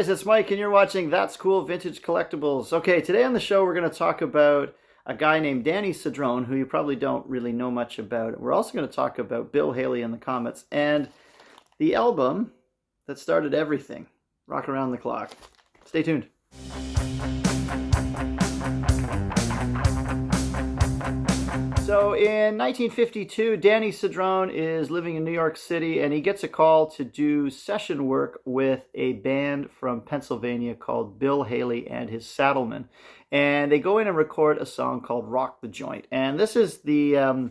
Guys, it's Mike, and you're watching That's Cool Vintage Collectibles. Okay, today on the show we're going to talk about a guy named Danny Cedrone, who you probably don't really know much about. We're also going to talk about Bill Haley and the Comets and the album that started everything, Rock Around the Clock. Stay tuned. So in 1952, Danny Cedrone is living in New York City, and he gets a call to do session work with a band from Pennsylvania called Bill Haley and his Saddlemen. And they go in and record a song called Rock the Joint. And this is the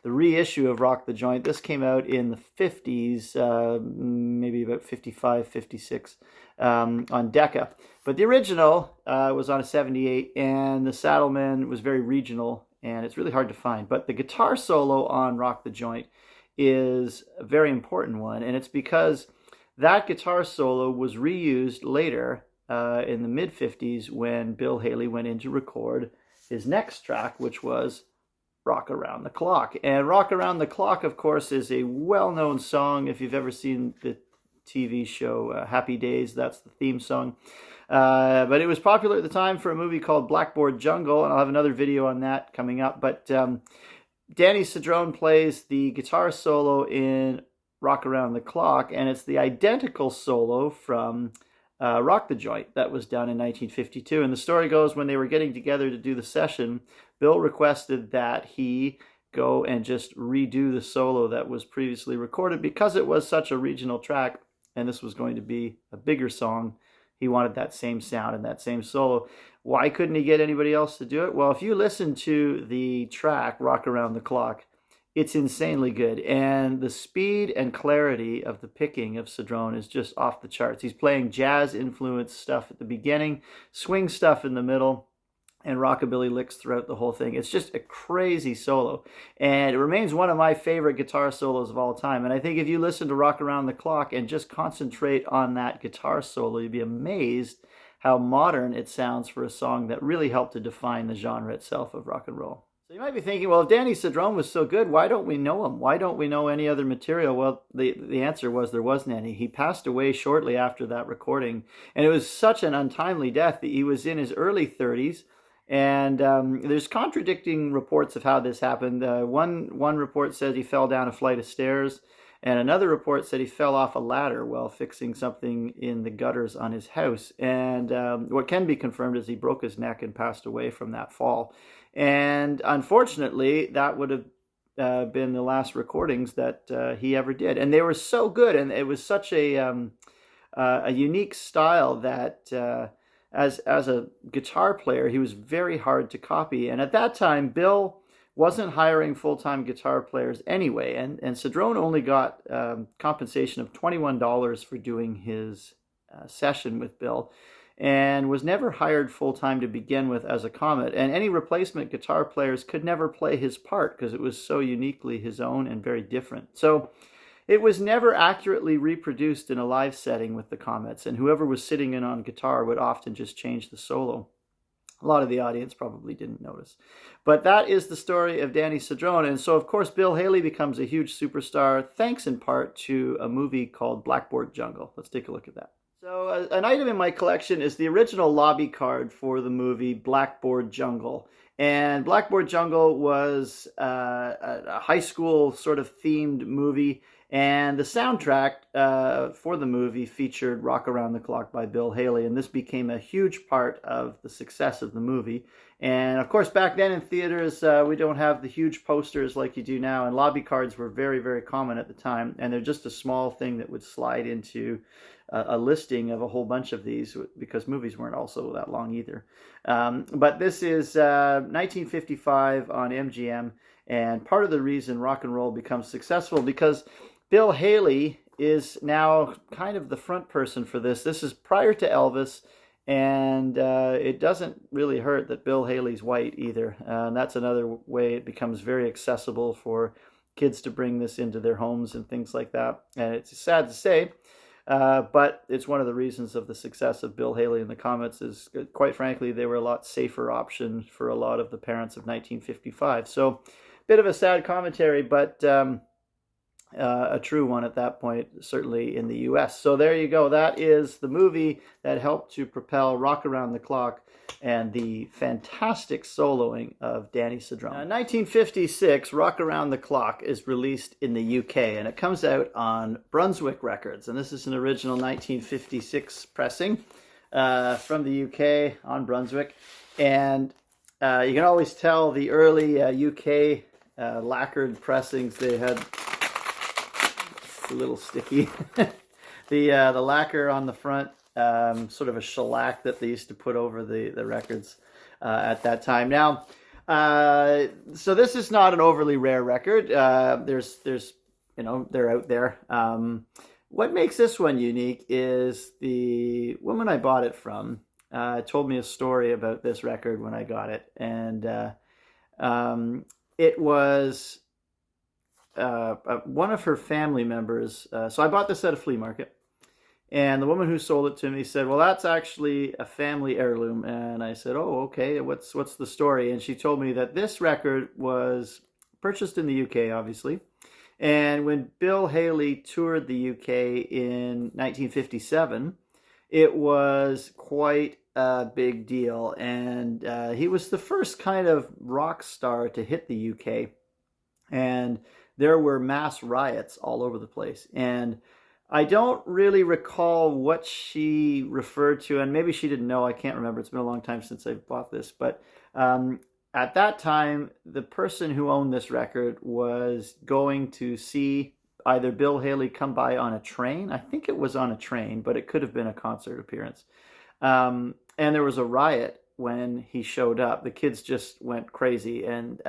reissue of Rock the Joint. This came out in the 50s, maybe about 55, 56, on Decca. But the original was on a 78, and the Saddlemen was very regional, and it's really hard to find. But the guitar solo on Rock the Joint is a very important one, and it's because that guitar solo was reused later in the mid-50s when Bill Haley went in to record his next track, which was Rock Around the Clock. And Rock Around the Clock, of course, is a well-known song. If you've ever seen the TV show Happy Days, that's the theme song. But it was popular at the time for a movie called Blackboard Jungle, and I'll have another video on that coming up. But Danny Cedrone plays the guitar solo in Rock Around the Clock, and it's the identical solo from Rock the Joint that was done in 1952. And the story goes, when they were getting together to do the session, Bill requested that he go and just redo the solo that was previously recorded because it was such a regional track, and this was going to be a bigger song. He wanted that same sound and that same solo. Why couldn't he get anybody else to do it? Well, if you listen to the track, Rock Around the Clock, it's insanely good. And the speed and clarity of the picking of Cedrone is just off the charts. He's playing jazz-influenced stuff at the beginning, swing stuff in the middle, and rockabilly licks throughout the whole thing. It's just a crazy solo, and it remains one of my favorite guitar solos of all time. And I think if you listen to Rock Around the Clock and just concentrate on that guitar solo, you'd be amazed how modern it sounds for a song that really helped to define the genre itself of rock and roll. So you might be thinking, well, if Danny Cedrone was so good, why don't we know him? Why don't we know any other material? Well, the answer was there wasn't any. He passed away shortly after that recording, and it was such an untimely death that he was in his early 30s. And there's contradicting reports of how this happened. One report says he fell down a flight of stairs, and another report said he fell off a ladder while fixing something in the gutters on his house. And what can be confirmed is he broke his neck and passed away from that fall. And unfortunately, that would have been the last recordings that he ever did. And they were so good, and it was such a unique style that as a guitar player, he was very hard to copy. And at that time, Bill wasn't hiring full-time guitar players anyway. And Cedrone only got compensation of $21 for doing his session with Bill, and was never hired full-time to begin with as a Comet. And any replacement guitar players could never play his part because it was so uniquely his own and very different. So it was never accurately reproduced in a live setting with the Comets, and whoever was sitting in on guitar would often just change the solo. A lot of the audience probably didn't notice. But that is the story of Danny Cedrone. And so, of course, Bill Haley becomes a huge superstar, thanks in part to a movie called Blackboard Jungle. Let's take a look at that. So an item in my collection is the original lobby card for the movie Blackboard Jungle. And Blackboard Jungle was a high school sort of themed movie. And the soundtrack for the movie featured Rock Around the Clock by Bill Haley, and this became a huge part of the success of the movie. And of course, back then in theaters, we don't have the huge posters like you do now, and lobby cards were very, very common at the time, and they're just a small thing that would slide into a listing of a whole bunch of these, because movies weren't also that long either. But this is 1955 on MGM, and part of the reason rock and roll becomes successful because Bill Haley is now kind of the front person for this. This is prior to Elvis, and it doesn't really hurt that Bill Haley's white either. And that's another way it becomes very accessible for kids to bring this into their homes and things like that. And it's sad to say, but it's one of the reasons of the success of Bill Haley and the Comets is, quite frankly, they were a lot safer option for a lot of the parents of 1955. So, bit of a sad commentary, but a true one at that point, certainly in the US. So there you go. That is the movie that helped to propel Rock Around the Clock and the fantastic soloing of Danny Cedrone. 1956, Rock Around the Clock is released in the UK, and it comes out on Brunswick Records. And this is an original 1956 pressing from the UK on Brunswick. And you can always tell the early UK lacquered pressings, they had a little sticky. The lacquer on the front, sort of a shellac that they used to put over the records at that time. Now, so this is not an overly rare record. There's they're out there. What makes this one unique is the woman I bought it from told me a story about this record when I got it, and it was one of her family members. So I bought this at a flea market, and the woman who sold it to me said, "Well, that's actually a family heirloom." And I said, "Oh, okay. What's the story?" And she told me that this record was purchased in the UK, obviously. And when Bill Haley toured the UK in 1957, it was quite a big deal. And he was the first kind of rock star to hit the UK. And there were mass riots all over the place. And I don't really recall what she referred to, and maybe she didn't know. I can't remember. It's been a long time since I bought this. But at that time, the person who owned this record was going to see either Bill Haley come by on a train. I think it was on a train, but it could have been a concert appearance. And there was a riot when he showed up. The kids just went crazy. And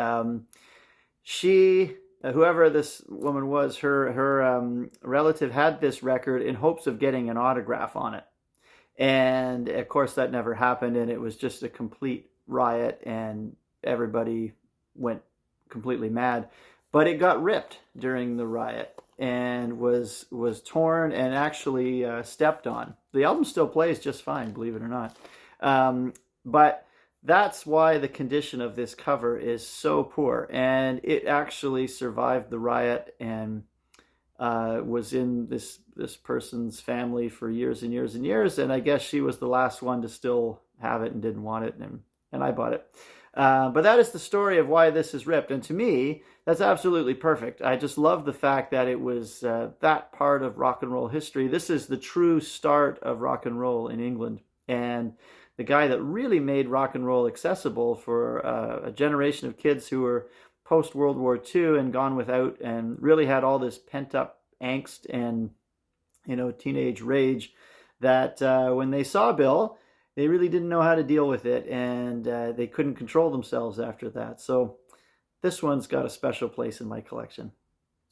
whoever this woman was, her relative had this record in hopes of getting an autograph on it. And of course that never happened, and it was just a complete riot, and everybody went completely mad. But it got ripped during the riot and was torn and actually stepped on. The album still plays just fine, believe it or not. But that's why the condition of this cover is so poor. And it actually survived the riot and was in this person's family for years and years and years. And I guess she was the last one to still have it and didn't want it. And I bought it. But that is the story of why this is ripped. And to me, that's absolutely perfect. I just love the fact that it was that part of rock and roll history. This is the true start of rock and roll in England. And the guy that really made rock and roll accessible for a generation of kids who were post-World War II and gone without, and really had all this pent-up angst and, teenage rage that when they saw Bill, they really didn't know how to deal with it, and they couldn't control themselves after that. So this one's got a special place in my collection.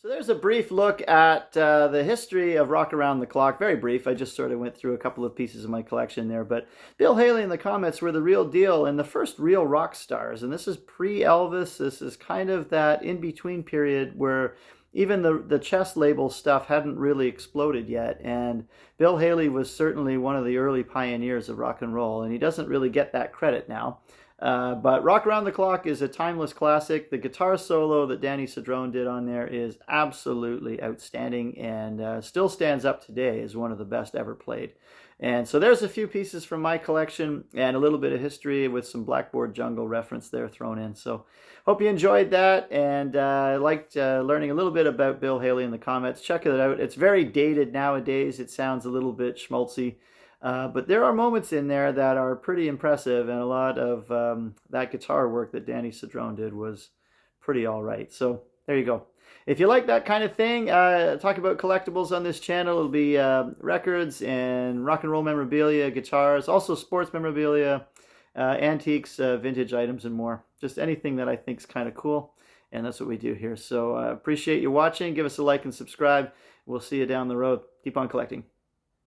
So there's a brief look at the history of Rock Around the Clock. Very brief. I just sort of went through a couple of pieces of my collection there. But Bill Haley and the Comets were the real deal and the first real rock stars. And this is pre-Elvis. This is kind of that in-between period where even the chess label stuff hadn't really exploded yet. And Bill Haley was certainly one of the early pioneers of rock and roll. And he doesn't really get that credit now. But Rock Around the Clock is a timeless classic. The guitar solo that Danny Cedrone did on there is absolutely outstanding and still stands up today as one of the best ever played. And so there's a few pieces from my collection and a little bit of history with some Blackboard Jungle reference there thrown in. So hope you enjoyed that and liked learning a little bit about Bill Haley and the Comets. Check it out. It's very dated nowadays. It sounds a little bit schmaltzy. But there are moments in there that are pretty impressive, and a lot of that guitar work that Danny Cedrone did was pretty all right. So there you go. If you like that kind of thing, talk about collectibles on this channel. It'll be records and rock and roll memorabilia, guitars, also sports memorabilia, antiques, vintage items, and more. Just anything that I think is kind of cool, and that's what we do here. So appreciate you watching. Give us a like and subscribe. We'll see you down the road. Keep on collecting.